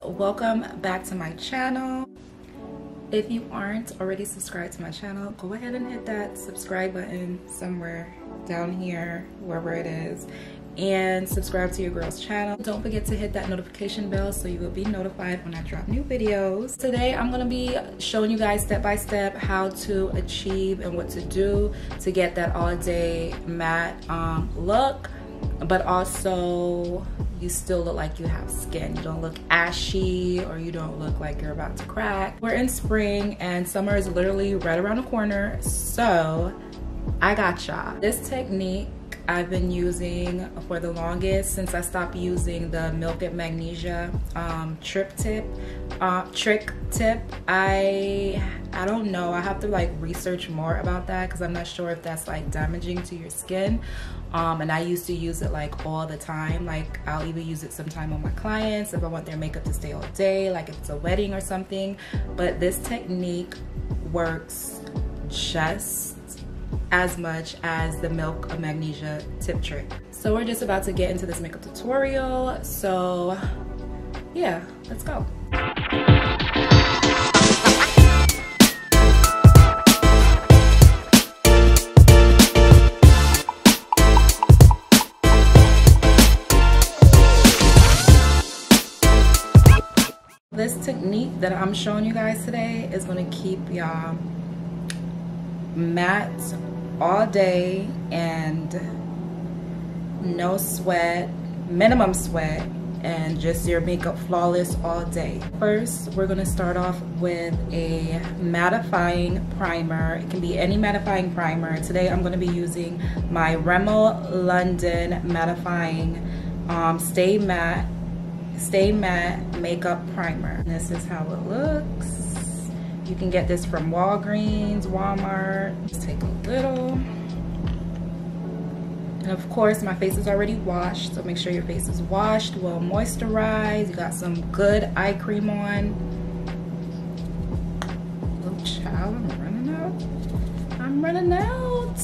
Welcome back to my channel. If you aren't already subscribed to my channel, go ahead and hit that subscribe button somewhere down here, wherever it is, and subscribe to your girl's channel. Don't forget to hit that notification bell so you will be notified when I drop new videos. Today I'm going to be showing you guys step by step how to achieve and what to do to get that all day matte look, but also you still look like you have skin. You don't look ashy or you don't look like you're about to crack. We're in spring and summer is literally right around the corner, so I got y'all. This technique I've been using for the longest since I stopped using the Milk and Magnesia trick tip. I don't know, I have to like research more about that because I'm not sure if that's like damaging to your skin. And I used to use it like all the time. Like I'll even use it sometime on my clients if I want their makeup to stay all day, like if it's a wedding or something. But this technique works just as much as the Milk of Magnesia tip trick. So we're just about to get into this makeup tutorial. So yeah, let's go. This technique that I'm showing you guys today is going to keep y'all matte all day and no sweat, minimum sweat, and just your makeup flawless all day. First, we're going to start off with a mattifying primer. It can be any mattifying primer. Today I'm going to be using my Rimmel London mattifying Stay Matte Makeup Primer. And this is how it looks. You can get this from Walgreens, Walmart. Let's take a little. And of course, my face is already washed, so make sure your face is washed, well moisturized. You got some good eye cream on. Oh child, I'm running out. I'm running out.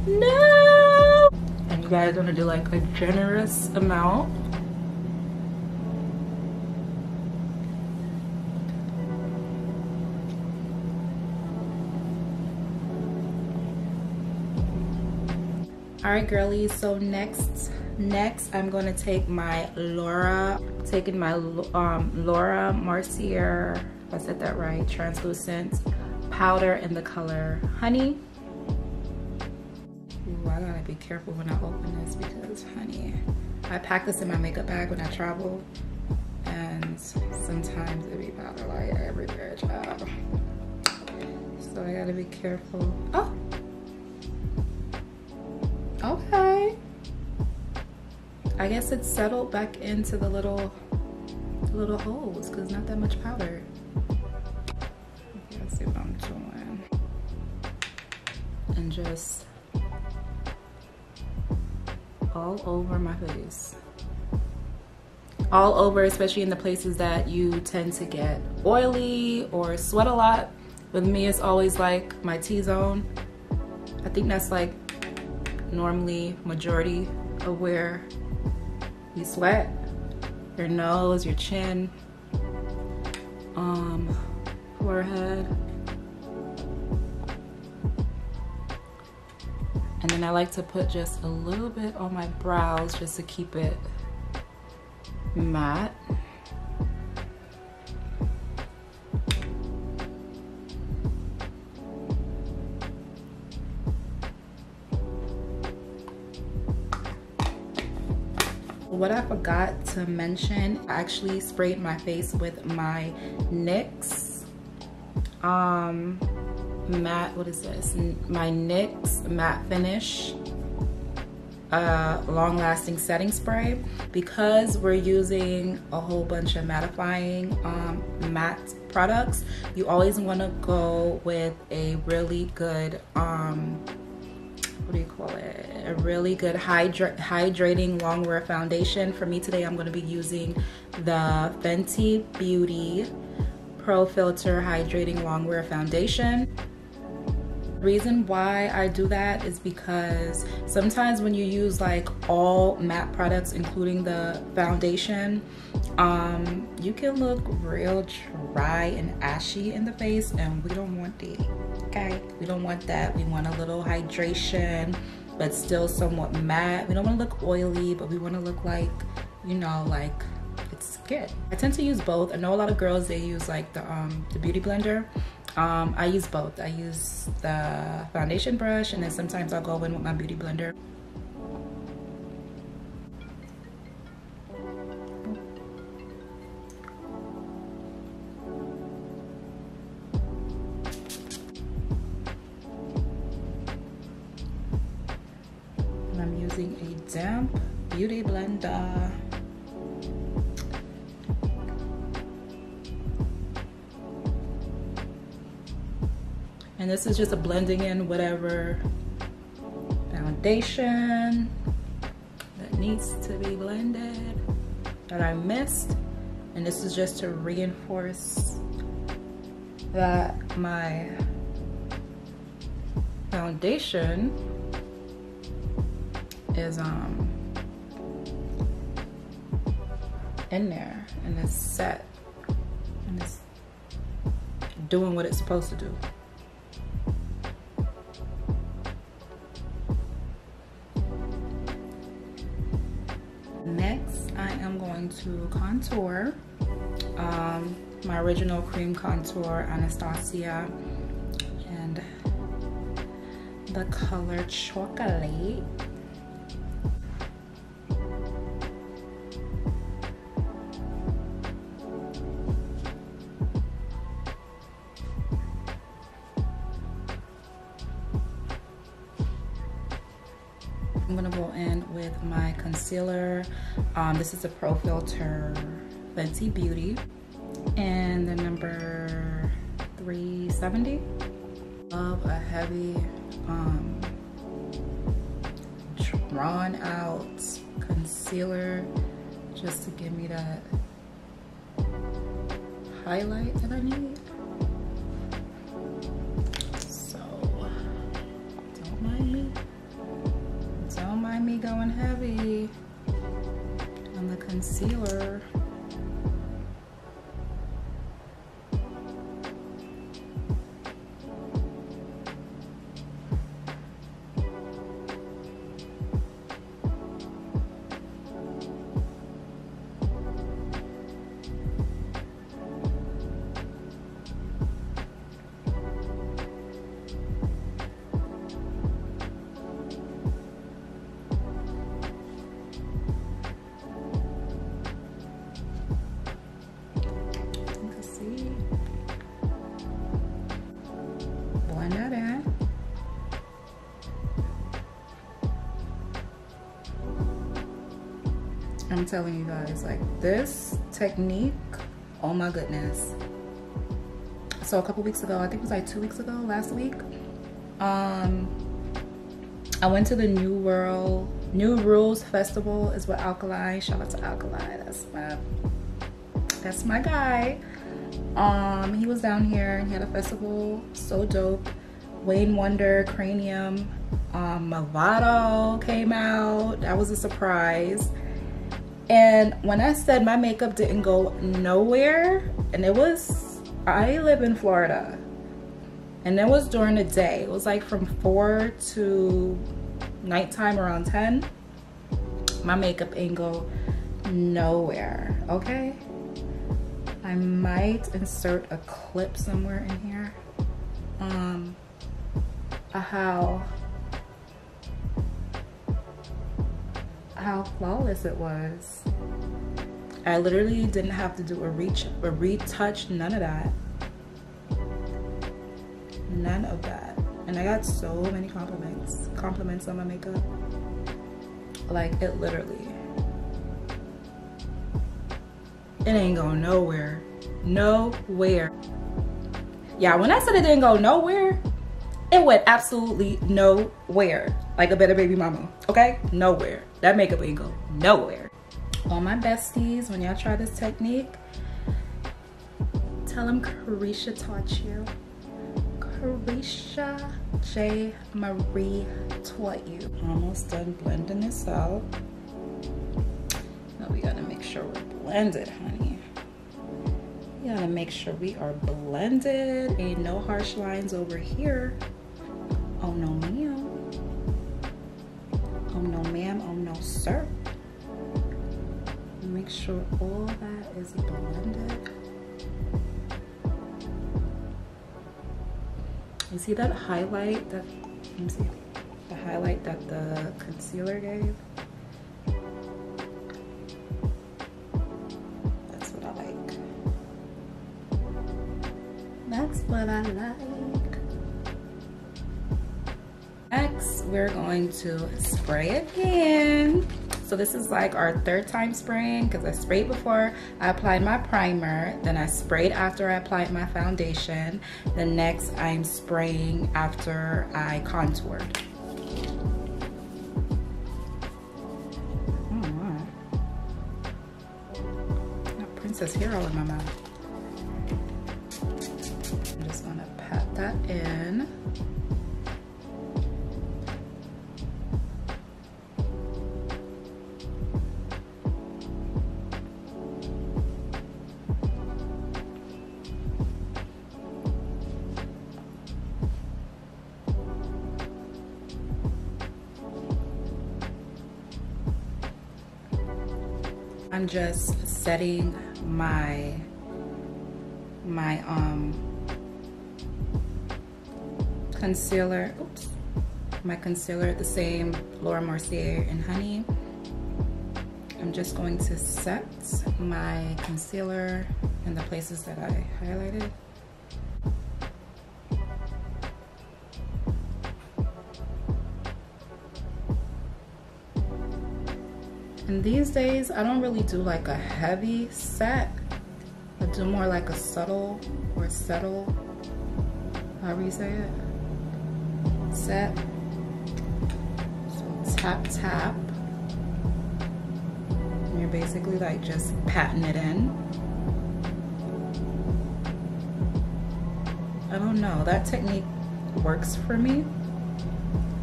No! And you guys want to do like a generous amount. All right, girlies, so next I'm going to take my Laura Mercier, if I said that right, translucent powder in the color Honey. Ooh, I gotta be careful when I open this because honey, I pack this in my makeup bag when I travel, and sometimes it be powder like everywhere, child. So I gotta be careful. Oh. Okay, I guess it's settled back into the little holes because not that much powder. Let's see what I'm doing. And just all over my face. All over, especially in the places that you tend to get oily or sweat a lot. With me, it's always like my T-zone. I think that's like normally majority of where you sweat. Your nose, your chin, forehead. And then I like to put just a little bit on my brows just to keep it matte. What I forgot to mention, I actually sprayed my face with my NYX matte, what is this? My NYX matte finish long lasting setting spray. Because we're using a whole bunch of mattifying matte products, you always want to go with a really good what do you call it? A really good hydrating longwear foundation. For me today, I'm going to be using the Fenty Beauty Pro Filter Hydrating Longwear Foundation. The reason why I do that is because sometimes when you use like all matte products, including the foundation, you can look real dry and ashy in the face, and we don't want that, okay? We don't want that. We want a little hydration, but still somewhat matte. We don't want to look oily, but we want to look like, you know, like it's good. I tend to use both. I know a lot of girls, they use like the beauty blender. I use both. I use the foundation brush, and then sometimes I'll go in with my beauty blender. And I'm using a damp beauty blender. And this is just a blending in whatever foundation that needs to be blended that I missed. And this is just to reinforce that my foundation is in there and it's set and it's doing what it's supposed to do. Next, I am going to contour my original cream contour Anastasia and the color Chocolate. I'm gonna go in with my concealer. This is a Pro Filter Fenty Beauty and the number 370. Love a heavy, drawn out concealer just to give me that highlight that I need. So don't mind me. Don't mind me going heavy on the concealer. I'm telling you guys, like this technique, oh my goodness. So a couple weeks ago, I think it was like 2 weeks ago, last week, I went to the New Rules Festival is what 𝒞𝐈, shout out to 𝒞𝐈, that's my guy. He was down here and he had a festival, so dope. Wayne Wonder, Cranium, Movado came out. That was a surprise. And when I said my makeup didn't go nowhere, and I live in Florida, and it was during the day. It was like from 4 to nighttime around 10. My makeup ain't go nowhere, okay? I might insert a clip somewhere in here. How flawless it was. I literally didn't have to do a retouch, none of that. None of that. And I got so many compliments on my makeup. Like, it literally, it ain't going nowhere. Nowhere. Yeah, when I said it didn't go nowhere, it went absolutely nowhere. Like a better baby mama, okay? Nowhere. That makeup ain't go nowhere. All my besties, when y'all try this technique, tell them Caresha taught you. Caresha J Marie taught you. Almost done blending this out. Now we gotta make sure we're blended, honey. gotta make sure we are blended. Ain't no harsh lines over here. Oh no ma'am. Oh no ma'am, oh no sir. Make sure all that is blended. You see that highlight that, let me see, the highlight that the concealer gave? That's what I like. That's what I like. Next, we're going to spray again. So this is like our third time spraying because I sprayed before I applied my primer, then I sprayed after I applied my foundation, then next I'm spraying after I contoured. Oh wow. Got princess hair all in my mouth. I'm just gonna pat that in. I'm just setting my concealer, oops, my concealer, the same Laura Mercier in Honey. I'm just going to set my concealer in the places that I highlighted. And these days, I don't really do like a heavy set. I do more like a subtle or settle, however you say it, set. So tap, tap. And you're basically like just patting it in. I don't know, that technique works for me.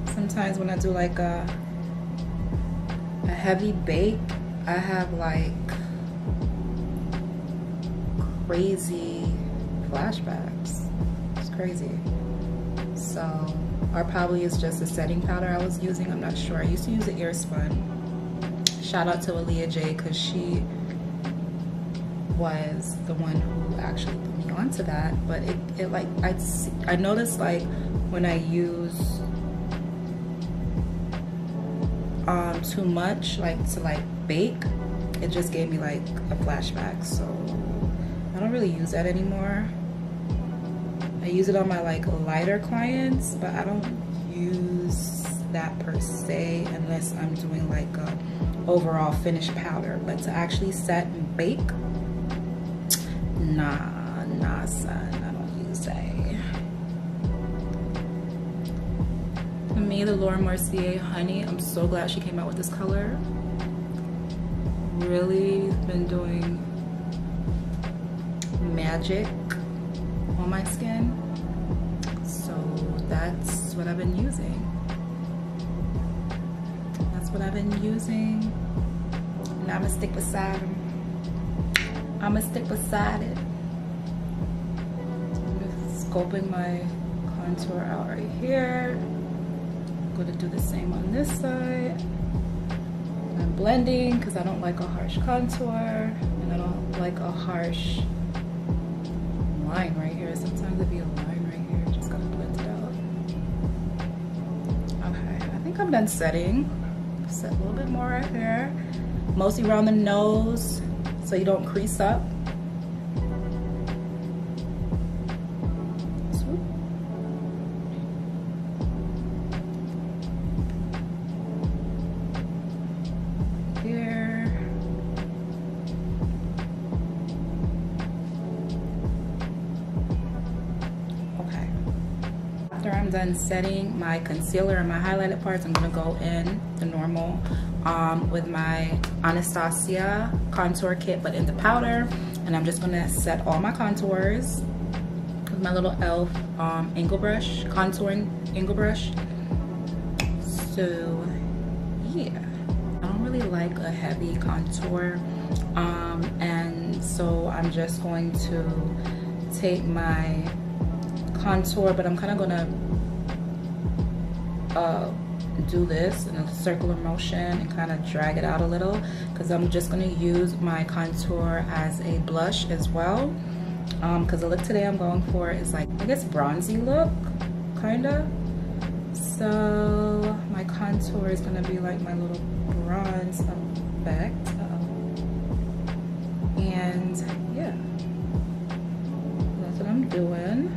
Sometimes when I do like a heavy bake, I have like crazy flashbacks. It's crazy. So, or probably it's just a setting powder I was using, I'm not sure. I used to use an ear spun. Shout out to Aaliyah J, because she was the one who actually put me onto that. But it like, I noticed like when I use too much like to like bake, it just gave me like a flashback. So I don't really use that anymore. I use it on my like lighter clients, but I don't use that per se unless I'm doing like a overall finished powder. But to actually set and bake, nah son, I don't use that. For me, the Laura Mercier Honey, I'm so glad she came out with this color. Really been doing magic on my skin. So that's what I've been using. That's what I've been using. And I'ma stick beside them. I'ma stick beside it. I'm just scoping my contour out right here. I'm gonna do the same on this side. I'm blending because I don't like a harsh contour and I don't like a harsh line right here. Sometimes it'd be a line right here. Just gotta blend it out. Okay, I think I'm done setting. Set a little bit more right here, mostly around the nose so you don't crease up. Done setting my concealer and my highlighted parts, I'm gonna go in the normal with my Anastasia contour kit, but in the powder, and I'm just gonna set all my contours with my little e.l.f. angle brush, contouring angle brush. So yeah, I don't really like a heavy contour, and So I'm just going to take my contour, but I'm kind of gonna do this in a circular motion and kind of drag it out a little, because I'm just going to use my contour as a blush as well, because the look today I'm going for is like, I guess, bronzy look kind of. So my contour is going to be like my little bronze effect. And yeah, that's what I'm doing.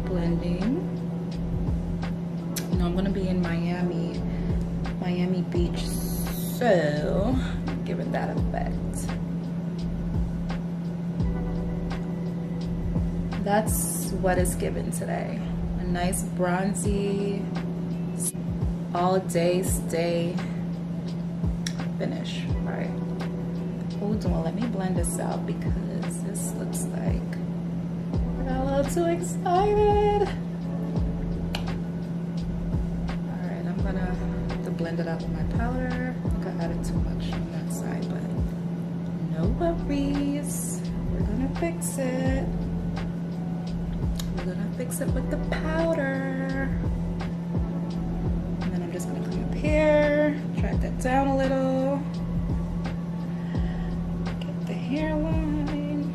Blending. I'm gonna be in Miami Beach, so give it that effect. That's what it's given today. A nice bronzy, all day stay finish. All right. Hold on, let me blend this out because this looks like I got a little too excited. Blend it out with my powder. I think I added too much on that side, but no worries. We're gonna fix it. We're gonna fix it with the powder. And then I'm just gonna come up here, drag that down a little. Get the hairline.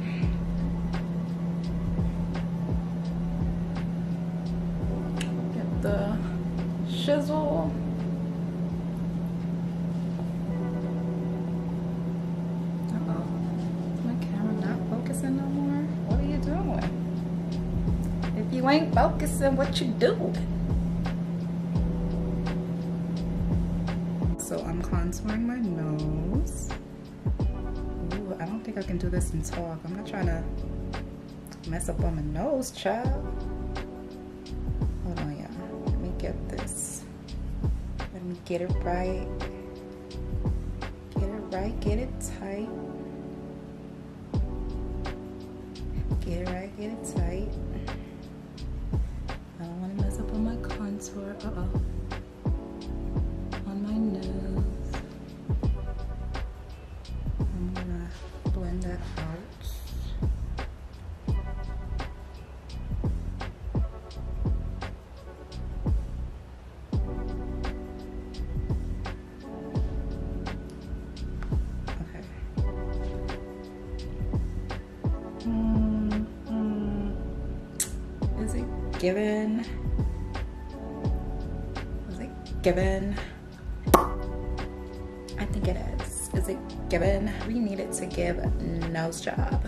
Get the shizzle. You ain't focusing, what you doing? So I'm contouring my nose. Ooh, I don't think I can do this and talk. I'm not trying to mess up on my nose, child. Hold on, y'all. Let me get this. Let me get it right. Get it right, get it tight. Get it right, get it tight. I don't want to mess up on my contour. On my nose. I'm gonna blend that out. Okay. Is it given? Is it given? I think it is. Is it given? We need it to give nose job.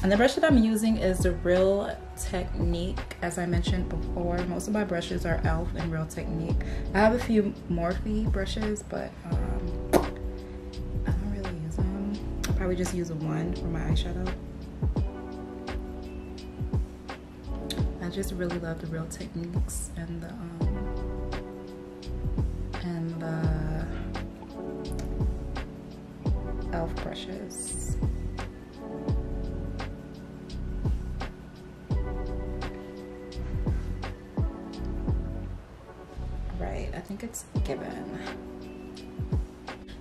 And the brush that I'm using is the Real Technique. As I mentioned before, most of my brushes are e.l.f. and Real Technique. I have a few Morphe brushes, but I would just use one for my eyeshadow. I just really love the Real Techniques and the e.l.f. brushes. Right, I think it's given.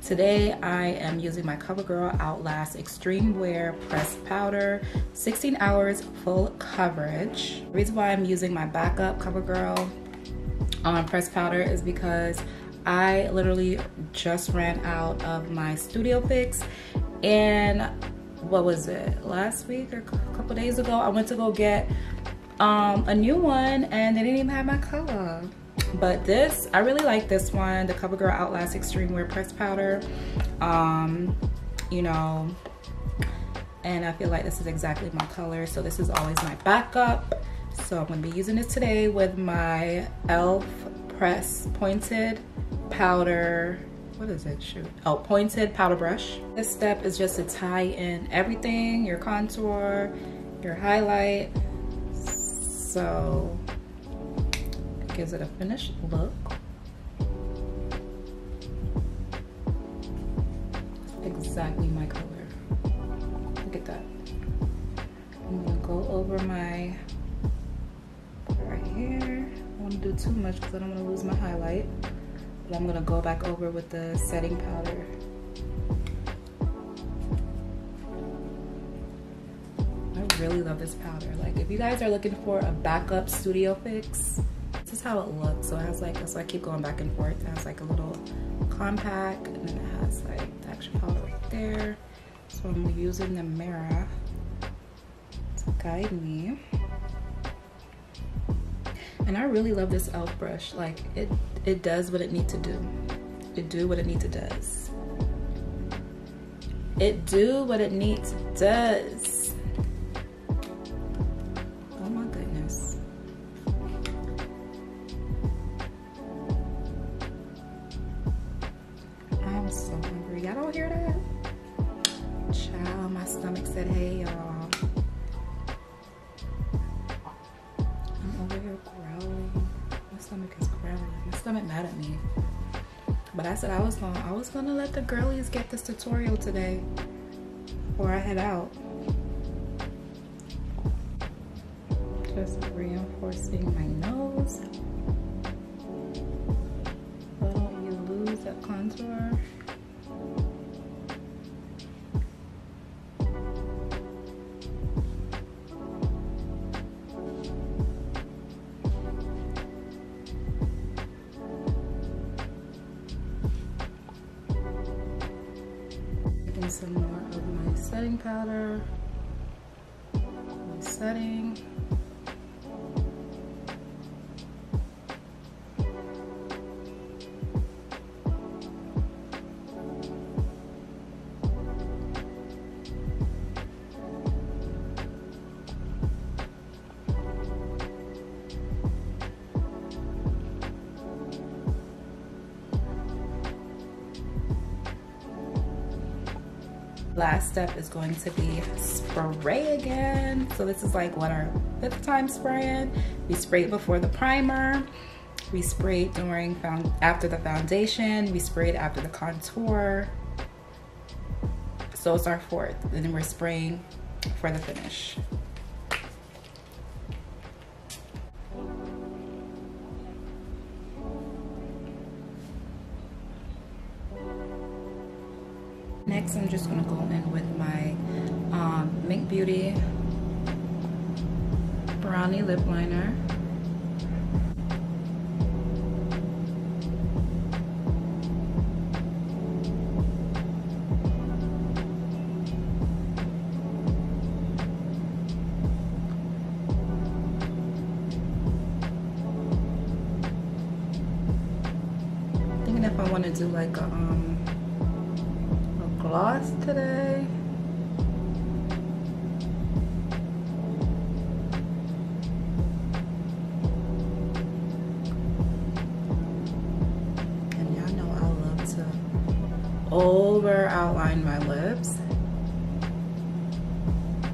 Today I am using my CoverGirl Outlast Extreme Wear Pressed Powder, 16 hours full coverage. The reason why I'm using my backup CoverGirl pressed powder is because I literally just ran out of my Studio Fix, and what was it, last week or a couple days ago, I went to go get a new one and they didn't even have my color. But this, I really like this one, the CoverGirl Outlast Extreme Wear Pressed Powder. You know, and I feel like this is exactly my color, so this is always my backup. So I'm going to be using this today with my e.l.f. Press Pointed Powder. What is it? Shoot. Oh, pointed powder brush. This step is just to tie in everything, your contour, your highlight. So gives it a finished look. Exactly my color. Look at that. I'm gonna go over my right here. I want to do too much because I don't want to lose my highlight. But I'm gonna go back over with the setting powder. I really love this powder. Like, if you guys are looking for a backup studio fix, this is how it looks. So it has like, that's why I keep going back and forth. It has like a little compact, and then it has like the extra powder right there. So I'm using the mirror to guide me. And I really love this e.l.f. brush. Like, it does what it needs to do. It do what it needs to does. It do what it needs to does. Oh my goodness. I'm so hungry. Y'all don't hear that? Child, my stomach said, hey y'all. My stomach mad at me, but I said I was gonna let the girlies get this tutorial today before I head out. Just reinforcing my nose so don't you lose that contour. Some more of my setting powder, my setting. Last step is going to be spray again. So this is like what, our 5th time spraying. We sprayed before the primer, we sprayed after the foundation, we sprayed after the contour. So it's our 4th, and then we're spraying for the finish. Next, I'm just gonna go in with my Mink Beauty Brownie Lip Liner. Thinking if I want to do like a gloss today. And y'all know I love to over outline my lips.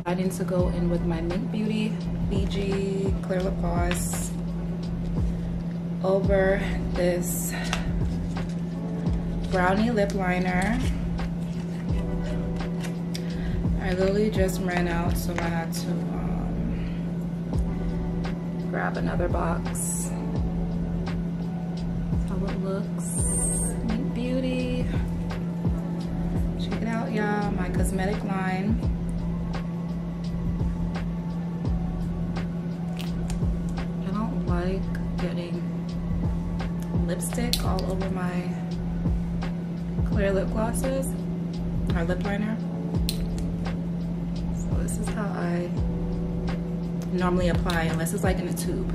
I need to go in with my Mink Beauty Fiji Clear Lip Gloss over this brownie lip liner. I literally just ran out, so I had to grab another box. That's how it looks. Mink Beauty. Check it out, y'all. My cosmetic line. I don't like getting lipstick all over my clear lip glosses or lip liner. This is how I normally apply, unless it's like in a tube.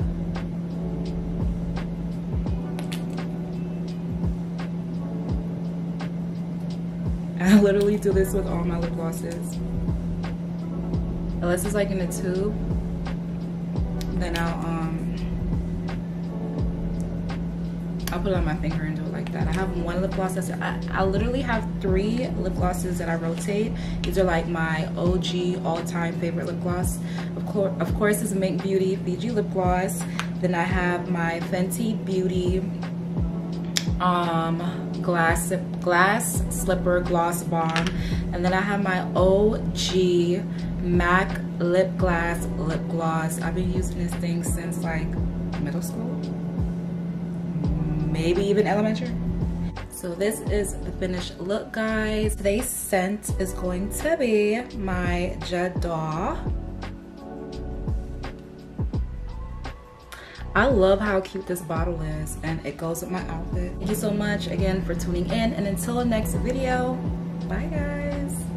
I literally do this with all my lip glosses. Unless it's like in a tube, then I'll put it on my finger and do it like that. I have one lip gloss I literally have 3 lip glosses that I rotate. These are like my OG all-time favorite lip gloss. Of course, is Mink Beauty Fiji Lip Gloss. Then I have my Fenty Beauty Glass Slipper Gloss Bomb. And then I have my OG MAC Lip Glass Lip Gloss. I've been using this thing since like middle school. maybe even elementary. So this is the finished look, guys. Today's scent is going to be my J'adore. I love how cute this bottle is, and it goes with my outfit. Thank you so much again for tuning in, and until the next video, bye guys.